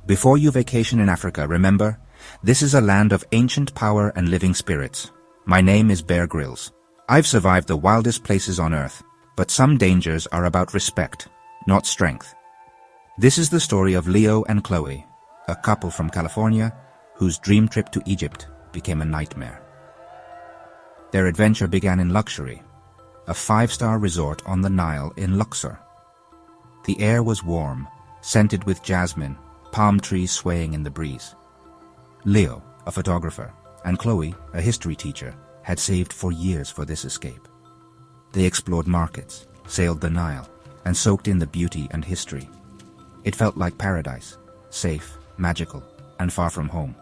Before you vacation in Africa, remember, this is a land of ancient power and living spirits. My name is Bear Grylls. I've survived the wildest places on Earth, but some dangers are about respect, not strength. This is the story of Leo and Chloe, a couple from California whose dream trip to Egypt became a nightmare. Their adventure began in luxury, a 5-star resort on the Nile in Luxor. The air was warm, scented with jasmine, palm trees swaying in the breeze. Leo, a photographer, and Chloe, a history teacher, had saved for years for this escape. They explored markets, sailed the Nile, and soaked in the beauty and history. It felt like paradise, safe, magical, and far from home.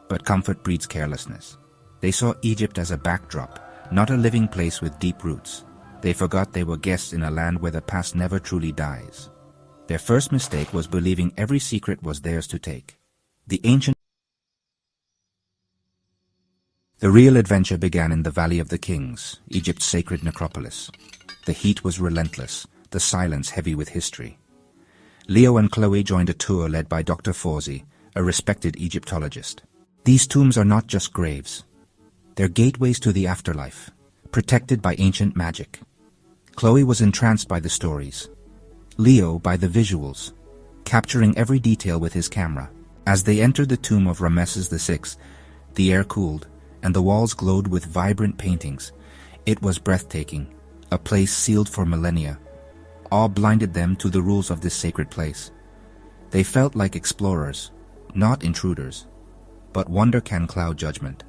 But comfort breeds carelessness. They saw Egypt as a backdrop, not a living place with deep roots. They forgot they were guests in a land where the past never truly dies. Their first mistake was believing every secret was theirs to take. The real adventure began in the Valley of the Kings, Egypt's sacred necropolis. The heat was relentless, the silence heavy with history. Leo and Chloe joined a tour led by Dr. Fawzi, a respected Egyptologist. These tombs are not just graves. They're gateways to the afterlife, protected by ancient magic. Chloe was entranced by the stories, Leo by the visuals, capturing every detail with his camera. As they entered the tomb of Ramesses VI, the air cooled, and the walls glowed with vibrant paintings. It was breathtaking, a place sealed for millennia. Awe blinded them to the rules of this sacred place. They felt like explorers, not intruders. But wonder can cloud judgment.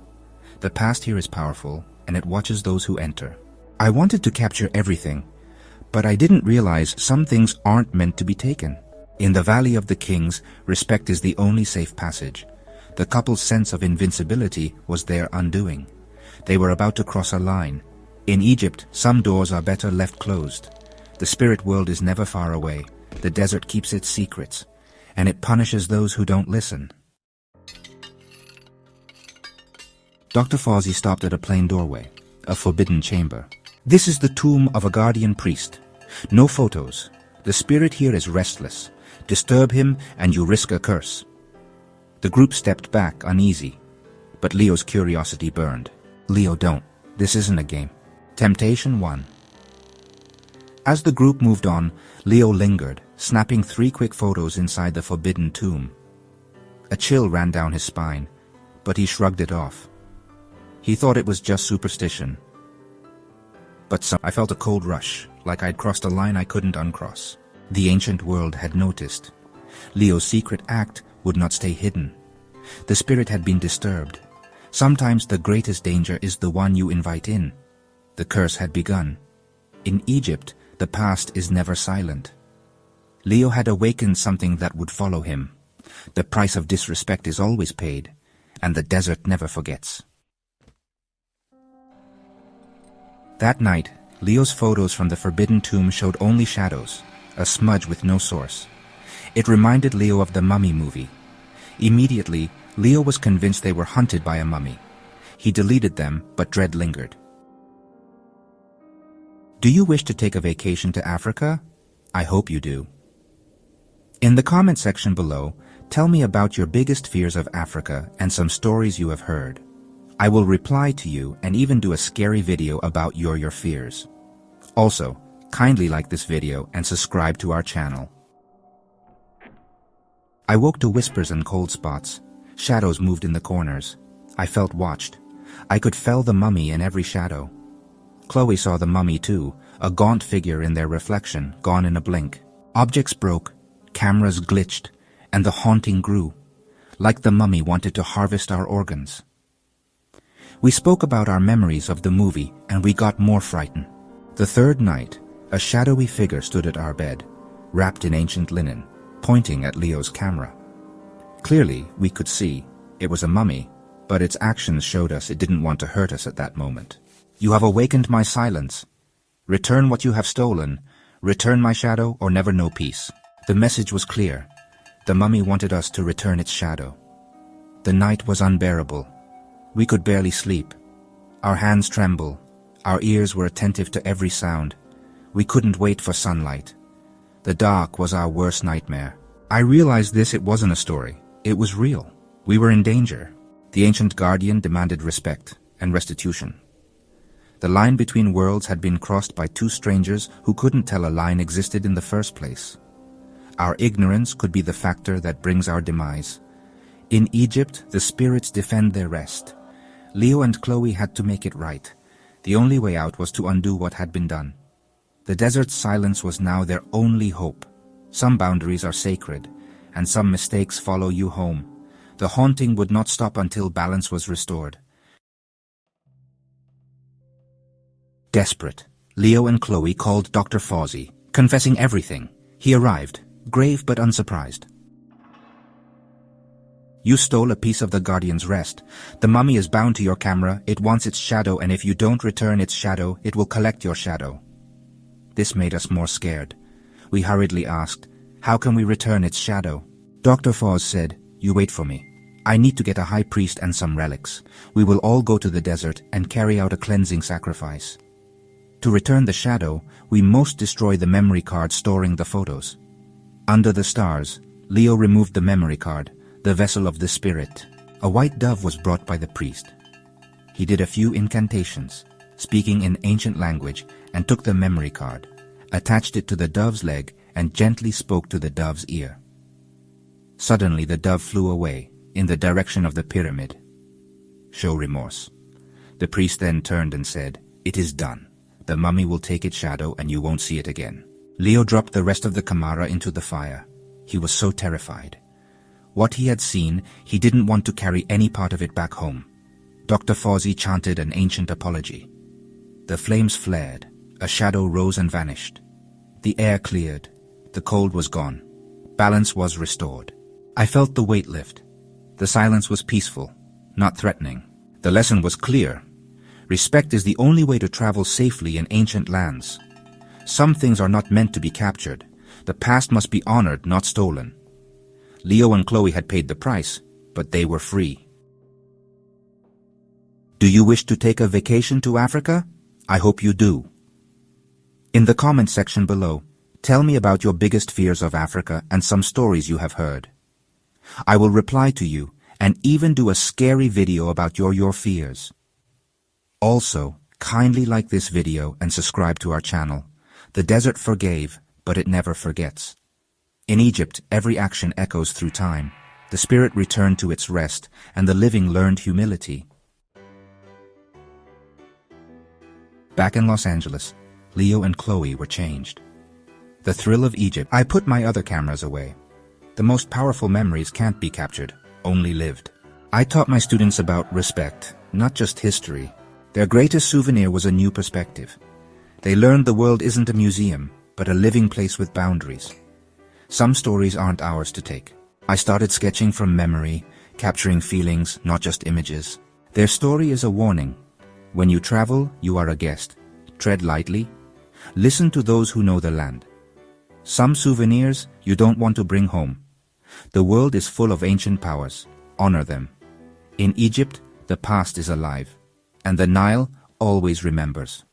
The past here is powerful, and it watches those who enter. I wanted to capture everything, but I didn't realize some things aren't meant to be taken. In the Valley of the Kings, respect is the only safe passage. The couple's sense of invincibility was their undoing. They were about to cross a line. In Egypt, some doors are better left closed. The spirit world is never far away. The desert keeps its secrets, and it punishes those who don't listen. Dr. Fawzi stopped at a plain doorway, a forbidden chamber. This is the tomb of a guardian priest. No photos. The spirit here is restless. Disturb him and you risk a curse. The group stepped back, uneasy, but Leo's curiosity burned. Leo, don't. This isn't a game. Temptation won. As the group moved on, Leo lingered, snapping 3 quick photos inside the forbidden tomb. A chill ran down his spine, but he shrugged it off. He thought it was just superstition. But I felt a cold rush, like I'd crossed a line I couldn't uncross. The ancient world had noticed. Leo's secret act would not stay hidden. The spirit had been disturbed. Sometimes the greatest danger is the one you invite in. The curse had begun. In Egypt, the past is never silent. Leo had awakened something that would follow him. The price of disrespect is always paid, and the desert never forgets. That night, Leo's photos from the forbidden tomb showed only shadows, a smudge with no source. It reminded Leo of the Mummy movie. Immediately, Leo was convinced they were hunted by a mummy. He deleted them, but dread lingered. Do you wish to take a vacation to Africa? I hope you do. In the comment section below, tell me about your biggest fears of Africa and some stories you have heard. I will reply to you and even do a scary video about your fears. Also, kindly like this video and subscribe to our channel. I woke to whispers and cold spots. Shadows moved in the corners. I felt watched. I could feel the mummy in every shadow. Chloe saw the mummy too, a gaunt figure in their reflection, gone in a blink. Objects broke, cameras glitched, and the haunting grew, like the mummy wanted to harvest our organs. We spoke about our memories of the movie, and we got more frightened. The third night, a shadowy figure stood at our bed, wrapped in ancient linen, pointing at Leo's camera. Clearly, we could see it was a mummy, but its actions showed us it didn't want to hurt us at that moment. You have awakened my silence. Return what you have stolen. Return my shadow or never know peace. The message was clear. The mummy wanted us to return its shadow. The night was unbearable. We could barely sleep. Our hands trembled. Our ears were attentive to every sound. We couldn't wait for sunlight. The dark was our worst nightmare. I realized it wasn't a story. It was real. We were in danger. The ancient guardian demanded respect and restitution. The line between worlds had been crossed by two strangers who couldn't tell a line existed in the first place. Our ignorance could be the factor that brings our demise. In Egypt, the spirits defend their rest. Leo and Chloe had to make it right. The only way out was to undo what had been done. The desert's silence was now their only hope. Some boundaries are sacred, and some mistakes follow you home. The haunting would not stop until balance was restored. Desperate, Leo and Chloe called Dr. Fawzi, confessing everything. He arrived, grave but unsurprised. You stole a piece of the Guardian's rest. The mummy is bound to your camera, it wants its shadow, and if you don't return its shadow, it will collect your shadow. This made us more scared. We hurriedly asked, how can we return its shadow? Dr. Fawz said, you wait for me. I need to get a high priest and some relics. We will all go to the desert and carry out a cleansing sacrifice. To return the shadow, we must destroy the memory card storing the photos. Under the stars, Leo removed the memory card, the vessel of the spirit. A white dove was brought by the priest. He did a few incantations, speaking in ancient language, and took the memory card, attached it to the dove's leg, and gently spoke to the dove's ear. Suddenly the dove flew away, in the direction of the pyramid. Show remorse. The priest then turned and said, it is done. The mummy will take its shadow and you won't see it again. Leo dropped the rest of the camera into the fire. He was so terrified. What he had seen, he didn't want to carry any part of it back home. Dr. Fawzi chanted an ancient apology. The flames flared. A shadow rose and vanished. The air cleared. The cold was gone. Balance was restored. I felt the weight lift. The silence was peaceful, not threatening. The lesson was clear. Respect is the only way to travel safely in ancient lands. Some things are not meant to be captured. The past must be honored, not stolen. Leo and Chloe had paid the price, but they were free. Do you wish to take a vacation to Africa? I hope you do. In the comment section below, tell me about your biggest fears of Africa and some stories you have heard. I will reply to you and even do a scary video about your fears. Also, kindly like this video and subscribe to our channel. The desert forgave, but it never forgets. In Egypt, every action echoes through time. The spirit returned to its rest, and the living learned humility. Back in Los Angeles, Leo and Chloe were changed. The thrill of Egypt. I put my other cameras away. The most powerful memories can't be captured, only lived. I taught my students about respect, not just history. Their greatest souvenir was a new perspective. They learned the world isn't a museum, but a living place with boundaries. Some stories aren't ours to take. I started sketching from memory, capturing feelings, not just images. Their story is a warning. When you travel, you are a guest. Tread lightly. Listen to those who know the land. Some souvenirs you don't want to bring home. The world is full of ancient powers. Honor them. In Egypt, the past is alive, and the Nile always remembers.